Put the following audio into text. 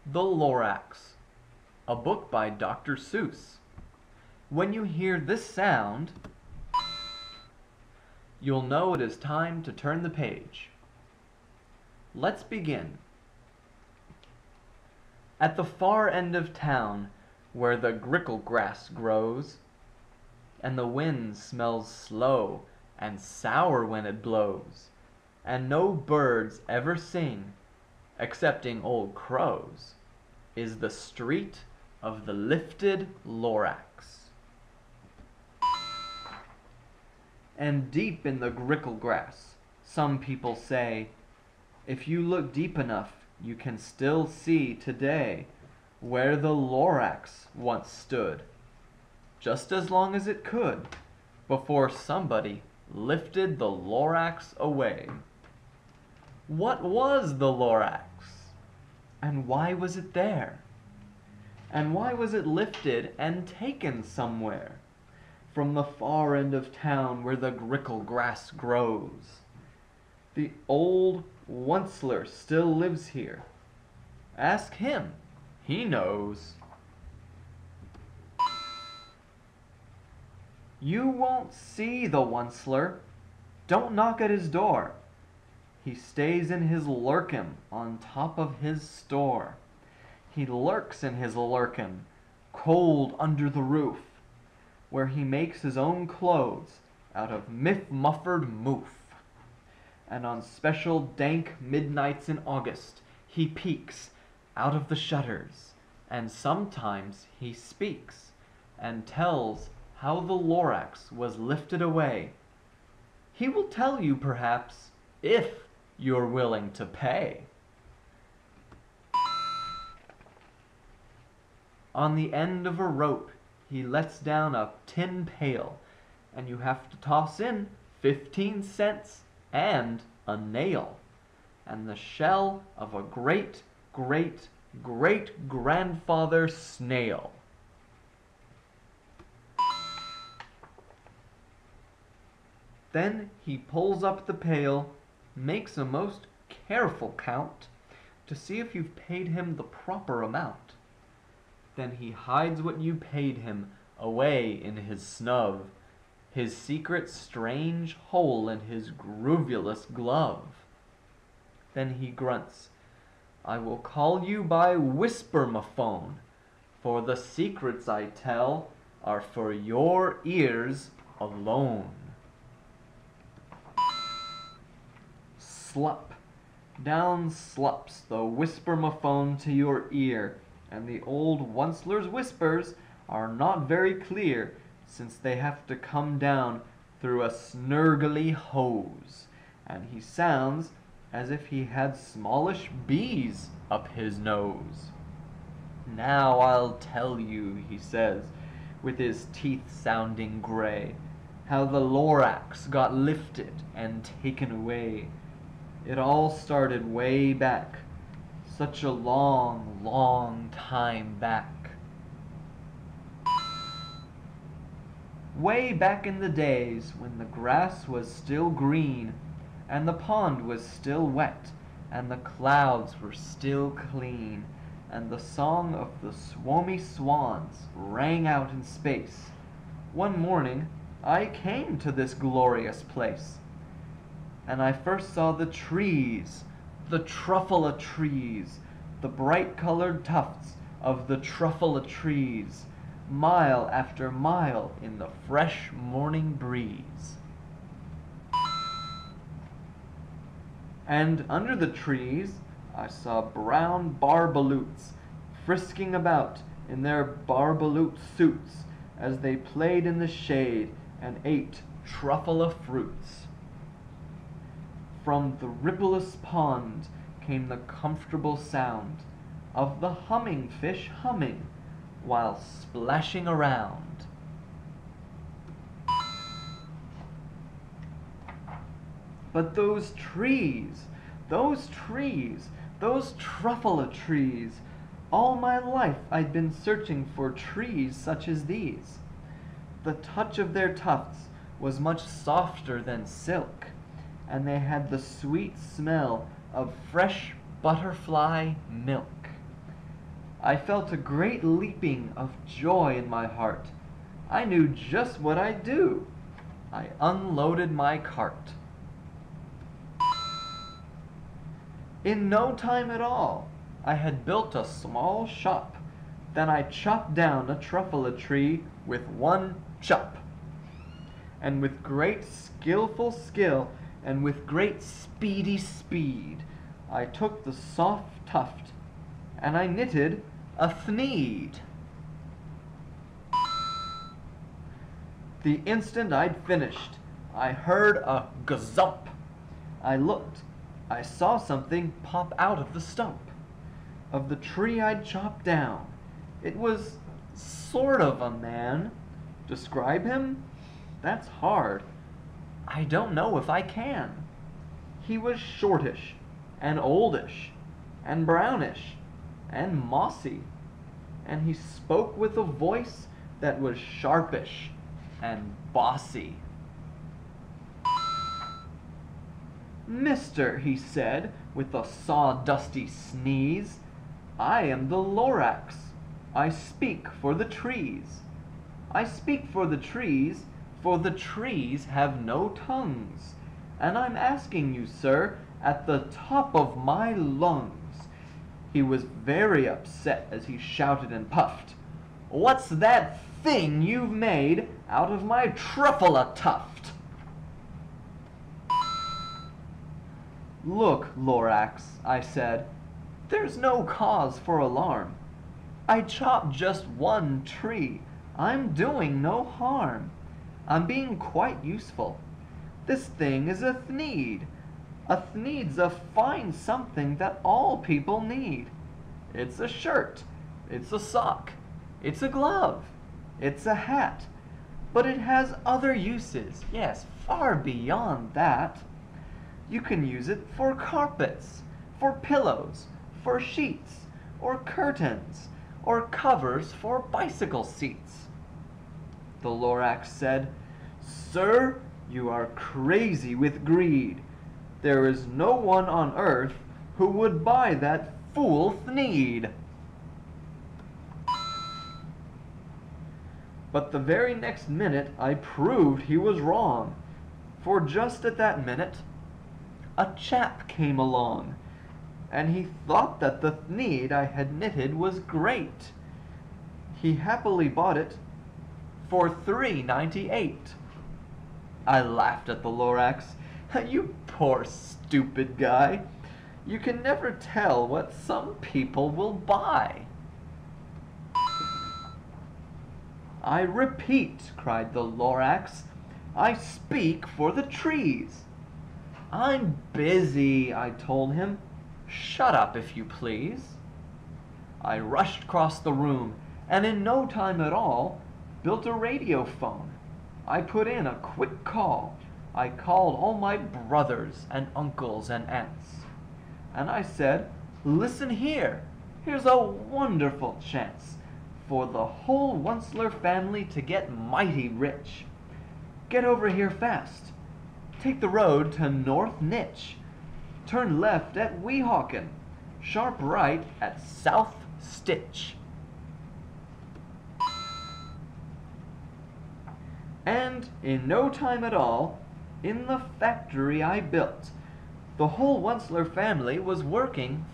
The Lorax, a book by Dr. Seuss. When you hear this sound, you'll know it is time to turn the page. Let's begin. At the far end of town, where the grickle grass grows, and the wind smells slow and sour when it blows, and no birds ever sing, excepting old crows, is the street of the lifted Lorax. And deep in the grickle grass, some people say, if you look deep enough, you can still see today where the Lorax once stood, just as long as it could, before somebody lifted the Lorax away. What was the Lorax? And why was it there? And why was it lifted and taken somewhere from the far end of town where the grickle grass grows? The old Onceler still lives here. Ask him, he knows. You won't see the Onceler. Don't knock at his door. He stays in his lurkin on top of his store. He lurks in his lurkin, cold under the roof, where he makes his own clothes out of miff-muffered moof. And on special dank midnights in August, he peeks out of the shutters, and sometimes he speaks, and tells how the Lorax was lifted away. He will tell you, perhaps, if you're willing to pay. On the end of a rope, he lets down a tin pail, and you have to toss in 15 cents and a nail, and the shell of a great-great-great-grandfather snail. Then he pulls up the pail, makes a most careful count to see if you've paid him the proper amount. Then he hides what you paid him away in his snub, his secret strange hole in his groovulous glove. Then he grunts, I will call you by whisper-ma-phone, for the secrets I tell are for your ears alone. Slup. Down slups the whisper-ma-phone to your ear, and the old Onceler's whispers are not very clear, since they have to come down through a snurgly hose, and he sounds as if he had smallish bees up his nose. Now I'll tell you, he says, with his teeth sounding gray, how the Lorax got lifted and taken away. It all started way back, such a long, long time back. Way back in the days when the grass was still green, and the pond was still wet, and the clouds were still clean, and the song of the swomy swans rang out in space, one morning I came to this glorious place. And I first saw the trees, the truffula trees, the bright-colored tufts of the truffula trees, mile after mile in the fresh morning breeze. And under the trees I saw brown barbaloots frisking about in their barbaloot suits as they played in the shade and ate truffula fruits. From the rippleless pond came the comfortable sound of the humming fish humming while splashing around. But those trees, those truffula trees, all my life I'd been searching for trees such as these. The touch of their tufts was much softer than silk, and they had the sweet smell of fresh butterfly milk. I felt a great leaping of joy in my heart. I knew just what I'd do. I unloaded my cart. In no time at all, I had built a small shop. Then I chopped down a truffle tree with one chop. And with great skillful skill, and with great speedy speed, I took the soft tuft, and I knitted a thneed. The instant I'd finished, I heard a gazump. I looked. I saw something pop out of the stump of the tree I'd chopped down. It was sort of a man. Describe him? That's hard. I don't know if I can. He was shortish, and oldish, and brownish, and mossy, and he spoke with a voice that was sharpish and bossy. "Mister," he said, with a sawdusty sneeze, "I am the Lorax. I speak for the trees. I speak for the trees have no tongues. And I'm asking you, sir, at the top of my lungs." He was very upset as he shouted and puffed, "What's that thing you've made out of my truffle tuft?" "Look, Lorax," I said, "there's no cause for alarm. I chopped just one tree. I'm doing no harm. I'm being quite useful. This thing is a thneed. A thneed's a fine something that all people need. It's a shirt. It's a sock. It's a glove. It's a hat. But it has other uses, yes, far beyond that. You can use it for carpets, for pillows, for sheets, or curtains, or covers for bicycle seats." The Lorax said, "Sir, you are crazy with greed. There is no one on earth who would buy that fool thneed." But the very next minute I proved he was wrong, for just at that minute a chap came along, and he thought that the thneed I had knitted was great. He happily bought it for $3.98. I laughed at the Lorax. "You poor stupid guy. You can never tell what some people will buy." "I repeat," cried the Lorax, "I speak for the trees." "I'm busy," I told him. "Shut up, if you please." I rushed across the room, and in no time at all built a radio phone. I put in a quick call. I called all my brothers and uncles and aunts. And I said, "Listen here. Here's a wonderful chance for the whole Onceler family to get mighty rich. Get over here fast. Take the road to North Nitch. Turn left at Weehawken. Sharp right at South Stitch." And in no time at all, in the factory I built, the whole Onceler family was working